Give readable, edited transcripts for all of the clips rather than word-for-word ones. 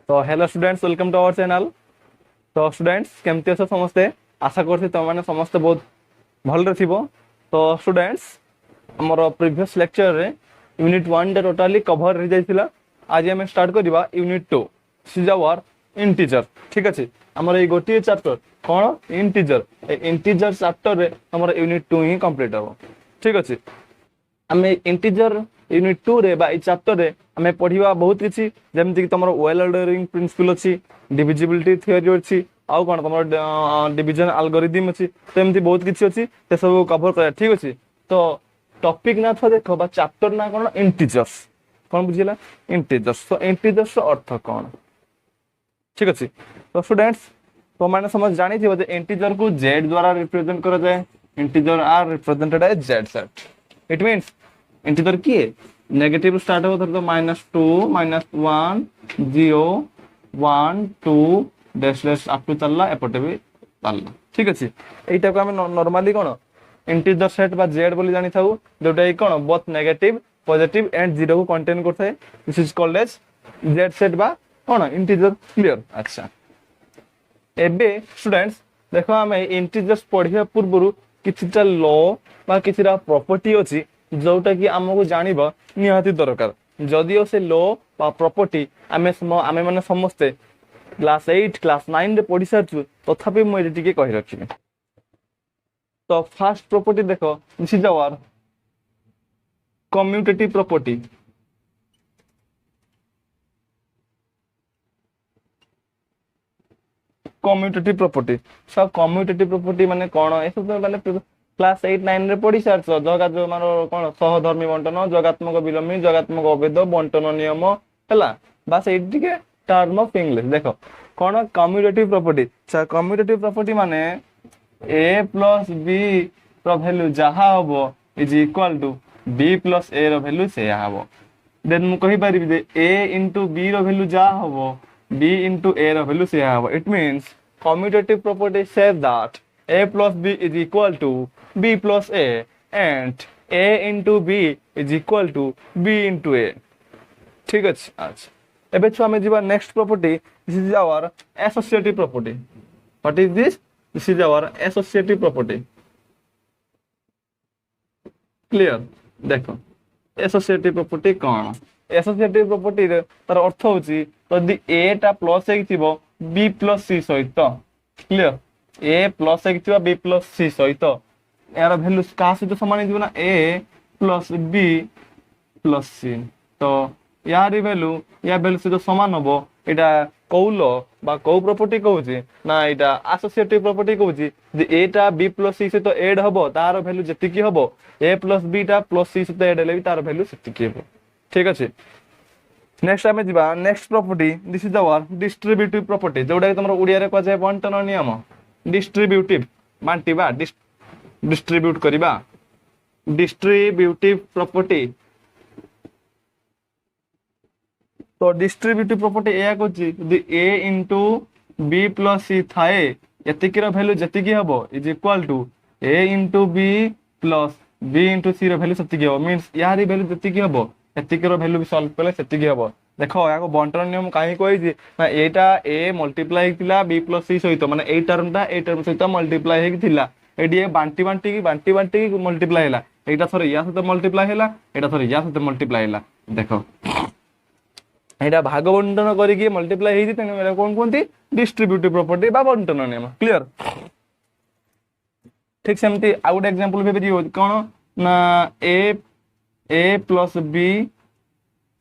तो hello students, welcome to our channel. तो students केमती अछ समस्ते? आशा करछि तुम माने समस्ते बहुत भल थिबो। तो स्टूडेंट्स हमर प्रीवियस लेक्चर रे यूनिट 1 रे टोटली कवर हो जाइतिला। आज हम स्टार्ट करबा यूनिट 2 सिद्धेश्वर इंटीजर। ठीक अछि, हमर ए गोटी chapter cone integer, a integer chapter रे हमर यूनिट 2 ही कंप्लीट हो। ठीक अछि, आमे इंटीजर यूनिट 2 रे बा ई चैप्टर रे आमे पढिबा बहुत किछि, जेमति कि तमरो वेल ऑर्डरिंग प्रिंसिपल अछि, डिविजिबिलिटी थ्योरी अछि, आउ कोन तमरो डिवीजन एल्गोरिदम अछि। तो एमति बहुत किछि अछि, ते सब कवर करा। ठीक अछि, तो टॉपिक ना था देखो बा चैप्टर ना कोन इंटीजर्स, कोन बुझिला इंटीजर्स। तो इंटीजर्स रो अर्थ कोन? ठीक अछि, तो स्टूडेंट्स तो माने समझ जानि थिबो जे इंटीजर को z द्वारा रिप्रेजेंट करा जाय। Integer are represented as z set. It means integer की है नेगेटिव स्टार्ट हो तो -2 -1 0 1 2 डैश डैश अप टू चलला एपटे भी चलला। ठीक अछि, एटा को हम नॉर्मली कोन इंटीजर सेट बा z बोली जानि थाउ, जोटा कोन both negative positive and zero को कंटेन करथाय। This is called as z set बा कोन इंटीजर। क्लियर? अच्छा, एबे स्टूडेंट्स देखो हमें इंटीजर्स पढ़िया पूर्व किछिटा लॉ बा किछिटा प्रॉपर्टी अछि जोटा कि हमको जानिबा निहाती दरकार। जदियो से लॉ बा प्रॉपर्टी आमे माने समस्ते क्लास 8 क्लास 9 रे पढ़ि सारछु, तथापि मु एटी के कहि रखिबे। तो फर्स्ट प्रॉपर्टी देखो, this is our commutative property. Commutative property सब कम्यूटेटिव प्रॉपर्टी माने कोन? ए सब माने क्लास 8 9 रे पढ़ि सारछ। जगा जो मानो कोन सहधर्मी बंटन, जगात्मक विलोमी, जगात्मक अभेद, बंटन नियम हला। बस एटी के टर्म ऑफ इंग्लिश देखो कोन कम्यूटेटिव प्रॉपर्टी। कम्यूटेटिव प्रॉपर्टी माने a प्लस b रो वैल्यू जहा होबो is equal to b plus a रो वैल्यू से हबो। देन मु कहि पारिबि जे a इनटू b रो वैल्यू जहा होबो b into a रो वैल्यू से हबो। It means commutative property says that a plus b is equal to b plus a and a into b is equal to b into a। ठीक अछि। अच्छा, एबे छु हमें जीवा next property. This is our associative property. What is this? This is our associative property. Clear? देखो associative property कोन? Associative property रे तार अर्थ होची यदि a टा प्लस एक थिबो b प्लस c सहित। क्लियर? a प्लस एक थिबो b प्लस c सहित यार वैल्यू का सहित समान हिजो ना a plus b plus c। तो यार वैल्यू या वैल्यू सहित समान होबो। एटा कौलो बा को प्रॉपर्टी कहूची ना एटा एसोसिएटिव प्रॉपर्टी कहूची जे a टा b प्लस c सहित ऐड होबो तार वैल्यू जतिकी होबो a प्लस b टा प्लस c सहित ऐड हेले भी तार वैल्यू सेतिकी होबो। ठीक अछि, नेक्स्ट आमे जिबा next property. This is our distributive property, जोडा तमरो उडिया रे कजे बंटन नियम। डिस्ट्रीब्यूटिव बांटीबा, डिस्ट्रीब्यूट करिबा, डिस्ट्रीब्यूटिव प्रॉपर्टी। तो डिस्ट्रीब्यूटिव प्रॉपर्टी एया कोची यदि a into b plus c थाए एतिकी रो वैल्यू जतिकी हबो is equal to a into b plus b into c रो वैल्यू सतिकी हबो। मींस यारी वैल्यू जतिकी हबो एतिकी रो वैल्यू भी सॉल्व करले सेतिकी हबो। देखो याको बंटन नियम काहे कोइ जे ना एटा a मल्टीप्लाई हितिला b plus c सहित माने ए टर्म सहित मल्टीप्लाई हेक थिला। एडी बांटी बांटी मल्टीप्लाई हैला। एटा थरे या सहित मल्टीप्लाई हैला, एटा थरे या सहित मल्टीप्लाई हैला। देखो एटा भाग बंटन करिकि मल्टीप्लाई हेइ तेने एटा कोन कोंती डिस्ट्रीब्यूटिव प्रॉपर्टी बा बंटन नियम। क्लियर? ठीक सेमती आ गुड एग्जांपल भी दियो कोन ना a plus b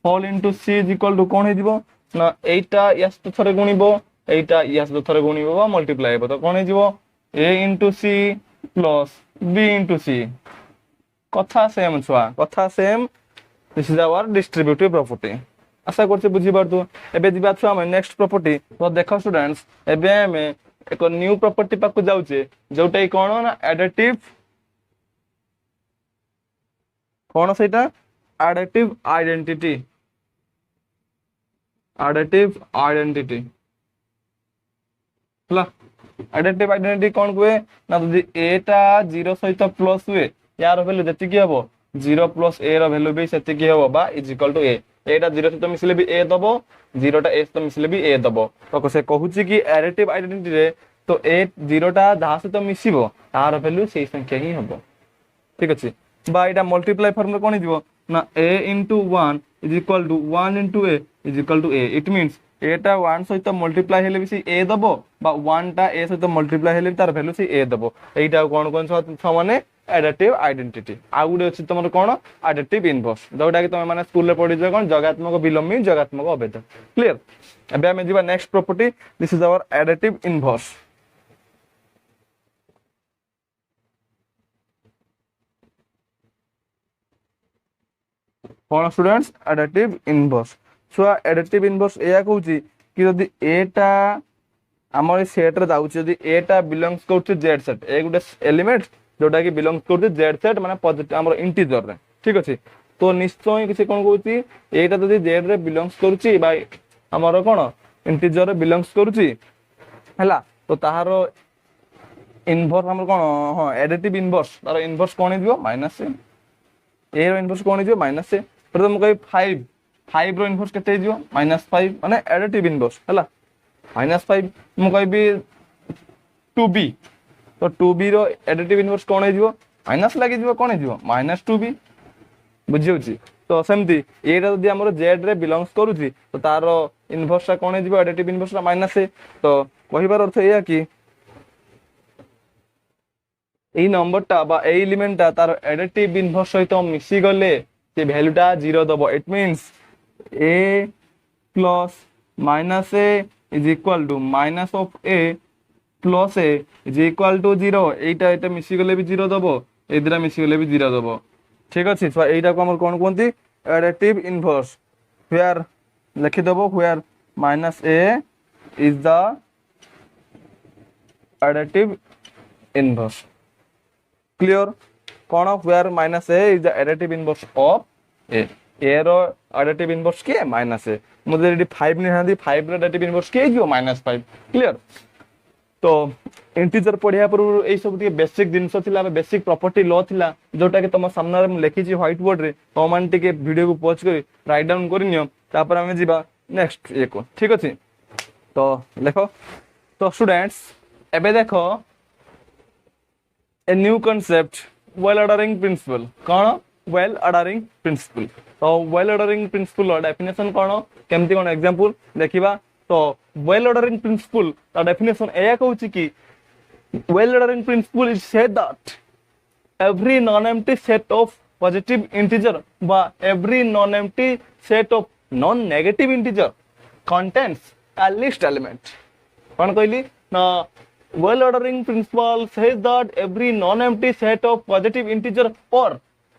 whole into c is equal to कोन हे दिबो ना एटा यस तो थरे गुणिबो, एटा यस तो थरे गुणिबो बा मल्टीप्लाई हेबो। तो कोन हे दिबो a into c plus b into c। कथा सेम छुआ, कथा same. This is our distributive property. आशा करछि बुझि पारतु। एबे दिबा छु हम नेक्स्ट प्रॉपर्टी। तो देखो स्टूडेंट्स एबे हमें एक न्यू प्रॉपर्टी पाकु जाउचे जोटा कोन ना एडिटिव कोन सेटा एडिटिव आइडेंटिटी। एडिटिव आइडेंटिटी हला। एडिटिव आइडेंटिटी कोन कुए ना यदि a टा 0 सहित प्लस हुए यार वैल्यू जति की हबो 0 प्लस a रो वैल्यू भी सेति की हबो बा इज इक्वल टू a। एटा 0 सहित मिसले भी ए दबो 0टा ए सहित मिसले भी ए दबो तो से कहूची कि एडिटिव आइडेंटिटी रे तो ए 0टा जहा सहित मिसिबो तार वैल्यू सेही संख्या ही हबो ठीक अछि बा एटा मल्टीप्लाई फॉर्म रे कोन दिबो ना a into 1 is equal to 1 into a is equal to a it means एटा 1 सहित मल्टीप्लाई हेले भी से a दबो बा 1 टा a सहित मल्टीप्लाई हेले तार वैल्यू से a दबो एटा कोन कोन समान एडिटिव आइडेंटिटी आ गुडे अछि तमर कोन एडिटिव इनवर्स जोटा कि तमे माने स्कूल रे पढि जे कोन जगात्मक विलोमी जगात्मक अभेद क्लियर एबे हम जिबा next property this is our additive inverse कोन students additive inverse so additive inverse एया कहूची कि यदि एटा हमर सेट रे जाउची यदि एटा बिलोंग्स करछु z सेट ए गुडे एलिमेंट जोटा कि बिलोंग्स करछु z सेट माने पॉजिटिव हमर इंटीजर रे ठीक अछि तो निश्चय किसी कोन कहूची एटा यदि z रे बिलोंग्स करछि बा हमर कोन इंटीजर रे बिलोंग्स करछि हला तो ताहारो इनवर्स हमर कोन हां एडिटिव इनवर्स तार इनवर्स कोन दियो माइनस ए रो इनवर्स कोन दियो माइनस ए प्रथम कहि 5 रो इनवर्स केते दियो -5 माने एडिटिव इनवर्स हला -5 मु कहबी 2b तो 2b रो एडिटिव इनवर्स कोन दियो माइनस लागि दियो कोन दियो -2b बुझियोची तो सेमती एटा जदी हमर z रे बिलोंग्स करूची तो तारो इनवर्स रा कोन दियो एडिटिव इनवर्स रा -a तो कहिबार अर्थ एया कि এই নম্বরটা বা এই এলিমেন্টটা তার এডিটিভ ইনভার্স সহিত মিশি গলে সে ভ্যালুটা 0 দেব it means a plus minus a is equal to minus of a plus a is equal to 0 এইটা এটা মিশি গলে भी 0 দেব এই দুটা মিশি গলে भी 0 দেব ঠিক আছে সো এইটাকে আমরা কোন কোনটি এডিটিভ ইনভার্স where লিখি দেব where minus a is the additive inverse clear cone where minus a is the additive inverse of a a रो additive inverse के minus a मुझे रेडी 5 नहीं हांदी 5 रो additive inverse के जो -5 clear तो इंटीजर पढिया पर ए सब के बेसिक जिंस थिला बेसिक प्रॉपर्टी लॉ थिला जोटा के तम सामने रे लिखि छी व्हाइट बोर्ड रे कमेंट के वीडियो को पॉज करी राइट डाउन करि नियो तापर हमें जीवा नेक्स्ट एको ठीक अछि तो देखो तो स्टूडेंट्स एबे देखो a new concept well ordering principle cone well ordering principle तो well ordering principle रो डेफिनेशन कोन केमती कोन एग्जांपल देखिबा तो well ordering principle ता डेफिनेशन एया कहूची कि well ordering principle is said that every non-empty set of positive integer বা every non-empty set of non-negative integer contains a least element कोन कहली ना well ordering principle says that every non-empty set of positive integer or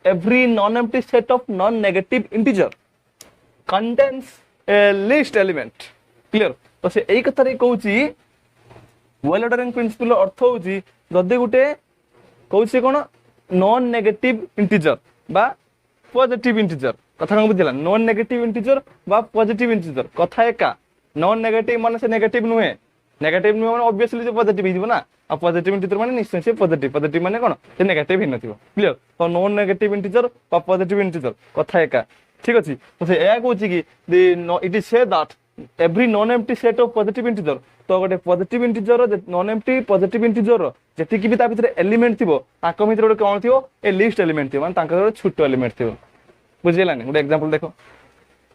every non-empty set of non-negative integer contains a least element clear तो से एक कथा रे कहूची well ordering principle अर्थ होची जदी गुटे कहूची कोन non negative integer बा पॉजिटिव इंटीजर कथा कोन बुझिला non negative integer बा पॉजिटिव इंटीजर कथा एका नॉन नेगेटिव माने से नेगेटिव नुहे नेगेटिव नुहे माने ऑब्वियसली जो पॉजिटिव हिजबो ना आ पॉजिटिव इंटीजर माने निश्चय से पॉजिटिव माने कोन से नेगेटिव हि नथिबो क्लियर तो नॉन नेगेटिव इंटीजर बा पॉजिटिव इंटीजर कथा एका ठीक अछि तो से एया कहूची कि it is said that every non empty set of positive integer तो गोटे positive integer non empty positive integer जेति कि भी ता भीतर एलिमेंट थिबो ताको भीतर गोटे कोन थिबो ए लिस्ट एलिमेंट थिबो माने तांकर छोटो एलिमेंट थिबो बुझिलानी गोटे एग्जांपल देखो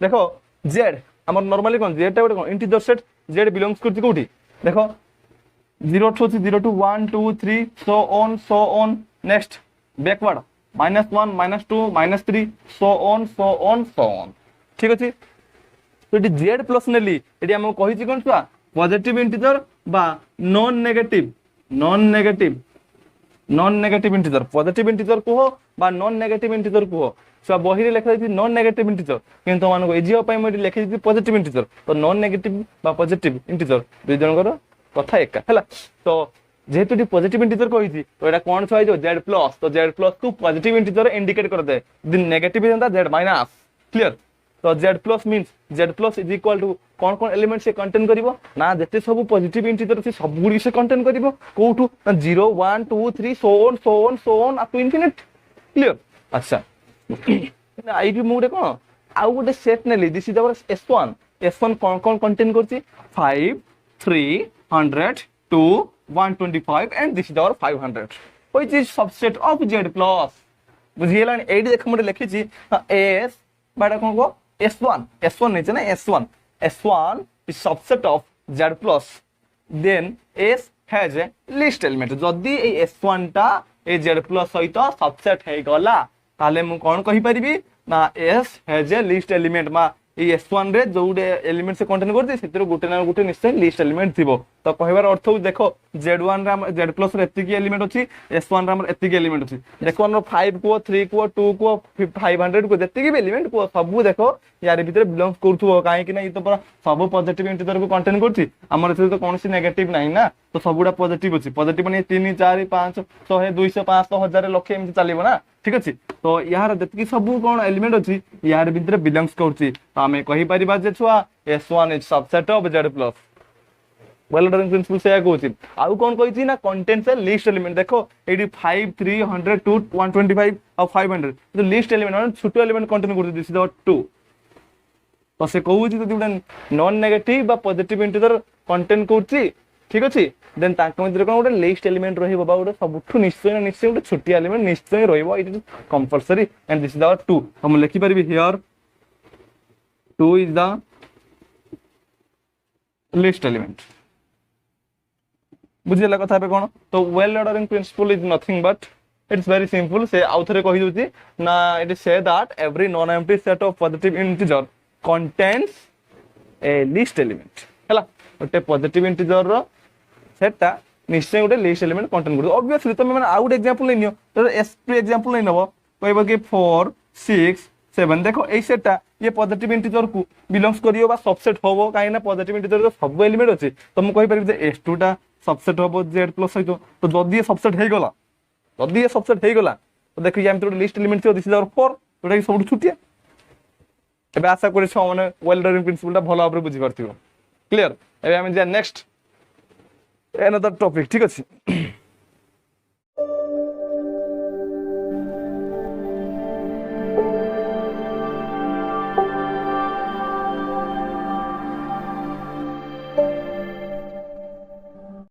देखो z हमर नॉर्मली कोन z टा गोटे कोन इंटीजर सेट z बिलोंग्स करति कोठी देखो 0 to 0 to 1 2 3 so on next backward -1 -2 -3 so on ठीक अछि तो इटी z प्लस नेली इटी हम कहि छी कोन छुआ पॉजिटिव इंटीजर बा non negative integer positive integer को बा नॉन नेगेटिव इंटीजर को छुआ बही रे लिखा दै नॉन नेगेटिव इंटीजर किंतु मानको इजियो पय मोडी लिखि दै पॉजिटिव इंटीजर तो नॉन नेगेटिव बा पॉजिटिव इंटीजर दुई जनकर कथा एका हला तो जेहेतु डी पॉजिटिव इंटीजर कहि छी तो एटा कोन छुआ जो z प्लस तो z प्लस को पॉजिटिव इंटीजर इंडिकेट कर दे दिन नेगेटिव होता z माइनस क्लियर तो z plus means z plus is equal to कोन कोन एलिमेंट से कंटेन करिवो ना जेते सब पॉजिटिव इंटीजर से सब गुडी से कंटेन करिवो कोठू 0 1 2 3 so on up to infinite clear अच्छा आईटी मोडे कोन आउ गोटे सेट नेली this is our S1 S1 कौन कंटेन करछि 5 3 100 2 125 and this is our 500 which is subset of Z plus बुझियलानी एडी देख मते लिखि छी S बाडा कोन को S1 नै छै ना S1 is subset of Z plus then S has a least element जदि ए S1 टा ए Z plus सहित सबसेट हे गला ताले मु कोन कहि परिबी ना S has a least element मा ए S1 रे जोडे एलिमेंट से कंटेन करते सेतिर गुटे ना गुटे निश्चय लिस्ट एलिमेंट थिबो तो कहबार अर्थ देखो Z1 रे Z plus रे एतिकी एलिमेंट अछि S1 रे हमर एतिकी एलिमेंट अछि देखो हमर 5 को 3 को 2 को 500 को जतिकी एलिमेंट को सब देखो यार भीतर बिलोंग करथुबो काहे कि ना ई तो पूरा सब पॉजिटिव इंटीजर को कंटेन करछि हमर से तो कोनसी नेगेटिव नाही ना तो सबुडा पॉजिटिव अछि पॉजिटिव माने 3 4 5 100 200 500 1000 लक्ष एमति चलीबो ना ठीक अछि तो यार जतिकी सब कोन एलिमेंट अछि यार भीतर बिलोंग्स करछि तो हमें कहि परिबा जे छुआ S1 is subset of Z plus well ordering principle से कहछि आउ कोन कहिछि ना कंटेंट से लिस्ट एलिमेंट देखो एडी 5 3 100 2 125 और 500 तो लिस्ट एलिमेंट माने छोटो एलिमेंट कंटेन करछि दिस इज 2 तो से कहूछि जदि उडन नॉन नेगेटिव बा पॉजिटिव इंटीजर कंटेन करछि ठीक अछि देन ताक मध्य कोन उडे लिस्ट एलिमेंट रहिबो बा उडे सबठु निश्चय उडे छोटी एलिमेंट निश्चय रहिबो it is compulsory and this is our 2 हम लिखि परबी here 2 is the least element बुझिला कथा पे कोन तो well ordering principle is nothing but it's very simple से आउथरे कहि दोछि ना it is said that every non empty set of positive integer contains a least element हला ओटे पॉजिटिव इंटीजर रो सेटटा निश्चय ओटे लिस्ट एलिमेंट कंटेन करदो ऑब्वियसली तुम माने आउट एग्जांपल नै नियो तो S2 एग्जांपल नै नबो कहबो कि 4 6 7 देखो ए सेटटा ये पॉजिटिव इंटीजर को बिलोंग्स करियो बा सबसेट होबो काहे ना पॉजिटिव इंटीजर रो सब एलिमेंट अछि तो हम कहि परबी जे S2 टा सबसेट होबो Z प्लस सहित तो जदि ये सबसेट हे गला तो देखो या हम लिस्ट एलिमेंट थियो दिस इज आवर 4 तोटा कि सब छुटिया एबे आशा करै छ माने वेल ऑर्डरिंग प्रिंसिपल टा भलो आपरे बुझि परथिबो क्लियर एबे हम जे नेक्स्ट अनदर टॉपिक ठीक अछि